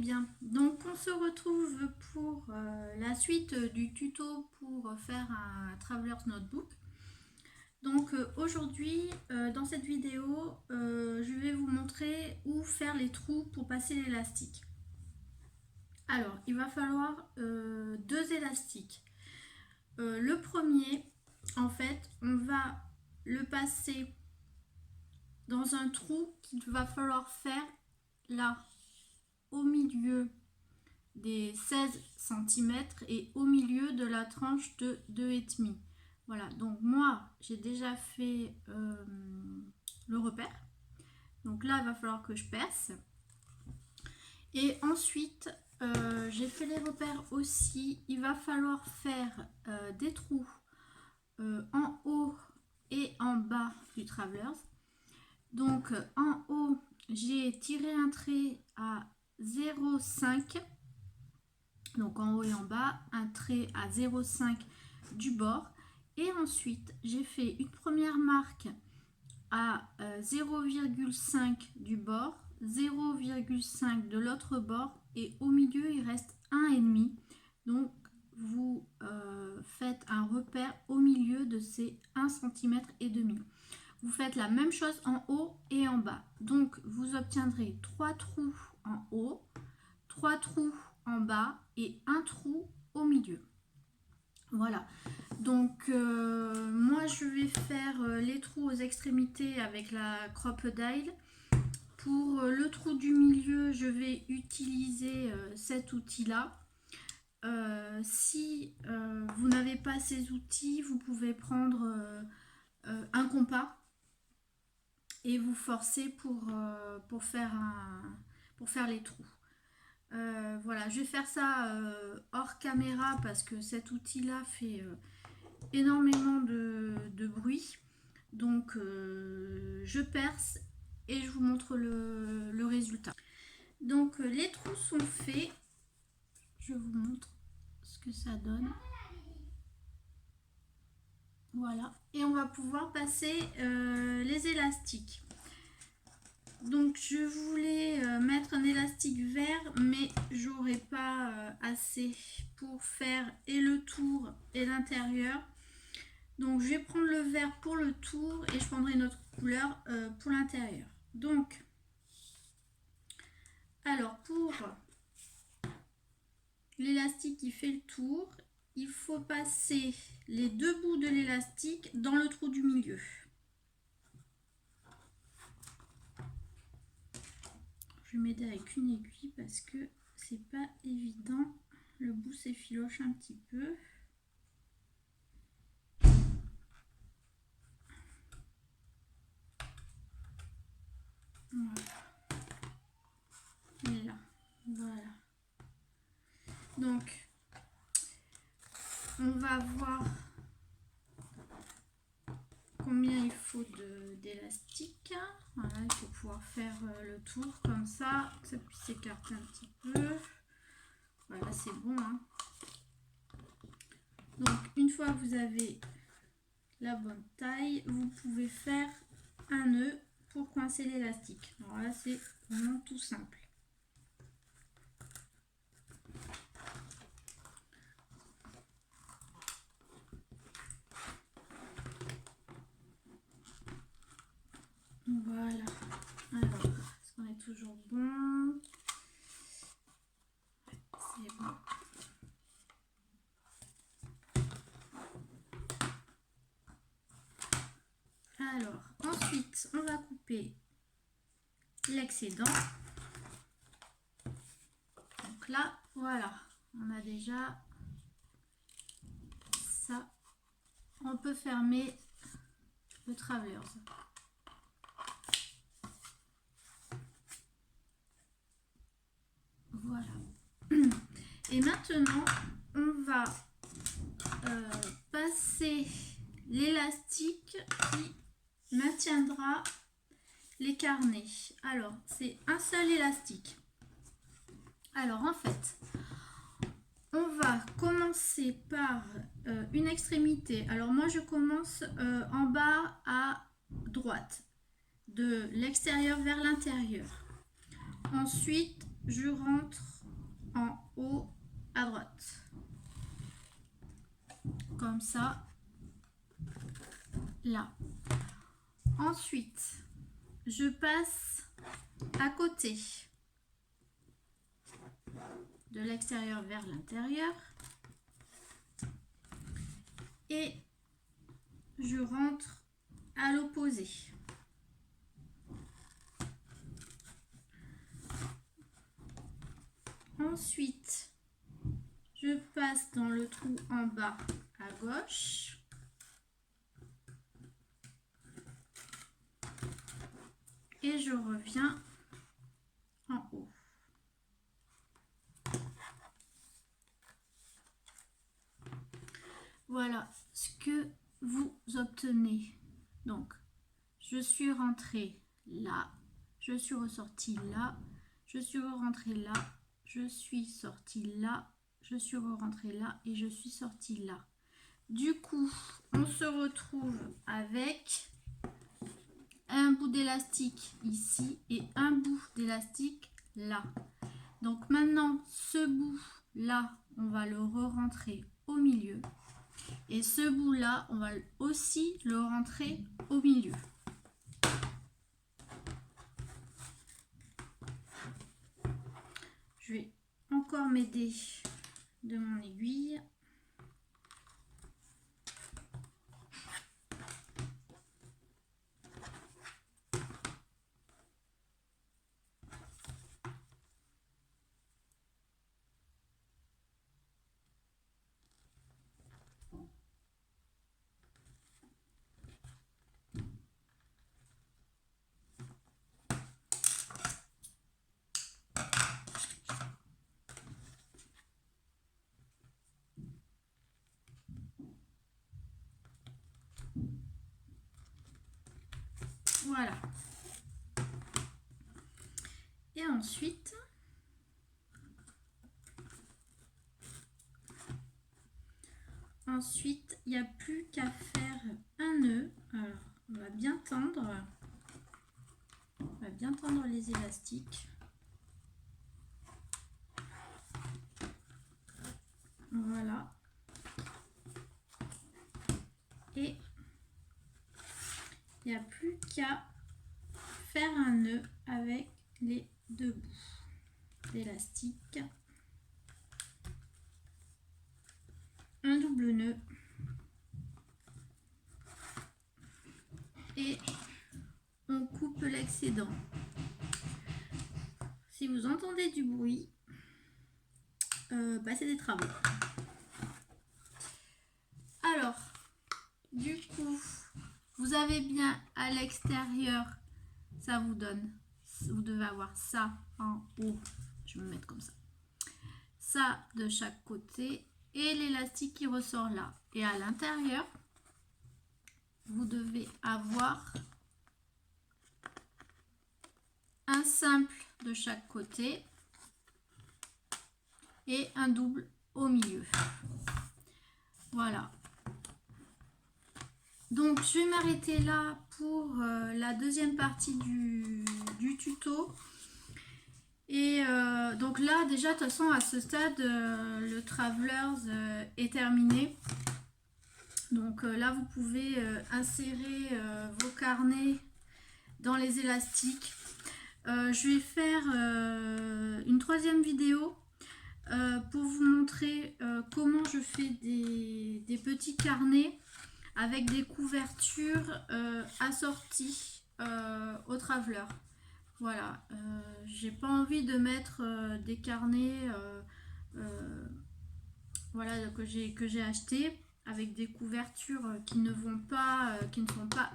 bien, donc on se retrouve pour la suite du tuto pour faire un Traveler's Notebook. Donc aujourd'hui, dans cette vidéo, je vais vous montrer où faire les trous pour passer l'élastique. Alors, il va falloir deux élastiques. Le premier, en fait, on va le passer dans un trou qu'il va falloir faire là, au milieu des 16 cm et au milieu de la tranche de 2,5. Voilà, donc moi j'ai déjà fait le repère. Donc là il va falloir que je perce. Et ensuite j'ai fait les repères aussi. Il va falloir faire des trous en haut et en bas du Travelers. Donc en haut j'ai tiré un trait à 0,5. Donc en haut et en bas, un trait à 0,5 du bord. Et ensuite, j'ai fait une première marque à 0,5 du bord, 0,5 de l'autre bord. Et au milieu, il reste 1,5. Donc, vous faites un repère au milieu de ces 1,5 cm. Vous faites la même chose en haut et en bas. Donc, vous obtiendrez 3 trous en haut, 3 trous en bas et un trou au milieu. Voilà, donc moi je vais faire les trous aux extrémités avec la crocodile. Pour le trou du milieu, je vais utiliser cet outil là. Si vous n'avez pas ces outils, vous pouvez prendre un compas et vous forcer pour faire les trous. Voilà, je vais faire ça hors caméra parce que cet outil là fait énormément de bruit. Donc je perce et je vous montre le résultat. Donc les trous sont faits. Je vous montre ce que ça donne. Voilà, et on va pouvoir passer les élastiques. Donc je voulais mettre un élastique vert, mais j'aurais pas assez pour faire et le tour et l'intérieur. Donc je vais prendre le vert pour le tour et je prendrai une autre couleur pour l'intérieur. Donc, alors pour l'élastique qui fait le tour, il faut passer les deux bouts de l'élastique dans le trou du milieu. Je vais m'aider avec une aiguille parce que c'est pas évident. Le bout s'effiloche un petit peu. Voilà. Et là, voilà. Donc, on va voir combien il faut d'élastique. Voilà, il faut pouvoir faire le tour comme ça, que ça puisse s'écarter un petit peu. Voilà, c'est bon. Hein. Donc, une fois que vous avez la bonne taille, vous pouvez faire un nœud pour coincer l'élastique. Alors là, c'est vraiment tout simple. Voilà. Alors, est-ce qu'on est toujours bon? C'est bon. Alors, ensuite, on va couper l'excédent. Donc là, voilà, on a déjà ça. On peut fermer le Travelers. Voilà. Et maintenant, on va passer l'élastique qui maintiendra les carnets. Alors, c'est un seul élastique. Alors, en fait, on va commencer par une extrémité. Alors, moi, je commence en bas à droite, de l'extérieur vers l'intérieur. Ensuite, je rentre en haut à droite. Comme ça, là. Ensuite, je passe à côté de l'extérieur vers l'intérieur et je rentre à l'opposé. Ensuite, je passe dans le trou en bas à gauche. Et je reviens en haut. Voilà ce que vous obtenez. Donc, je suis rentrée là, je suis ressortie là, je suis rentrée là, je suis sortie là, je suis rentrée là et je suis sortie là. Du coup, on se retrouve avec un bout d'élastique ici et un bout d'élastique là. Donc maintenant, ce bout là, on va le re-rentrer au milieu. Et ce bout là, on va aussi le rentrer au milieu. Je vais encore m'aider de mon aiguille. Voilà. Et ensuite, il n'y a plus qu'à faire un nœud. Alors, on va bien tendre. On va bien tendre les élastiques. Voilà. Et il n'y a plus qu'à faire un nœud avec les deux bouts d'élastique. Un double nœud. Et on coupe l'excédent. Si vous entendez du bruit, c'est des travaux. Alors, du coup, vous avez bien à l'extérieur, ça vous donne, vous devez avoir ça en haut, je vais me mettre comme ça de chaque côté et l'élastique qui ressort là. Et à l'intérieur, vous devez avoir un simple de chaque côté et un double au milieu. Voilà. Donc je vais m'arrêter là pour la deuxième partie du tuto. Et donc là déjà de toute façon à ce stade le Travelers est terminé. Donc là vous pouvez insérer vos carnets dans les élastiques. Je vais faire une troisième vidéo pour vous montrer comment je fais des petits carnets avec des couvertures assorties au Traveler. Voilà, j'ai pas envie de mettre des carnets voilà, que j'ai acheté avec des couvertures qui ne sont pas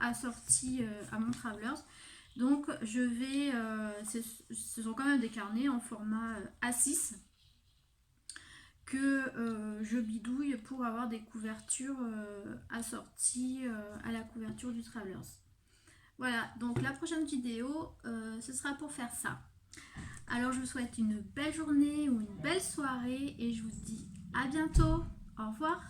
assorties à mon Travelers. Donc je vais, ce sont quand même des carnets en format A6 que je bidouille pour avoir des couvertures assorties à la couverture du Travelers. Voilà, donc la prochaine vidéo, ce sera pour faire ça. Alors je vous souhaite une belle journée ou une belle soirée et je vous dis à bientôt. Au revoir.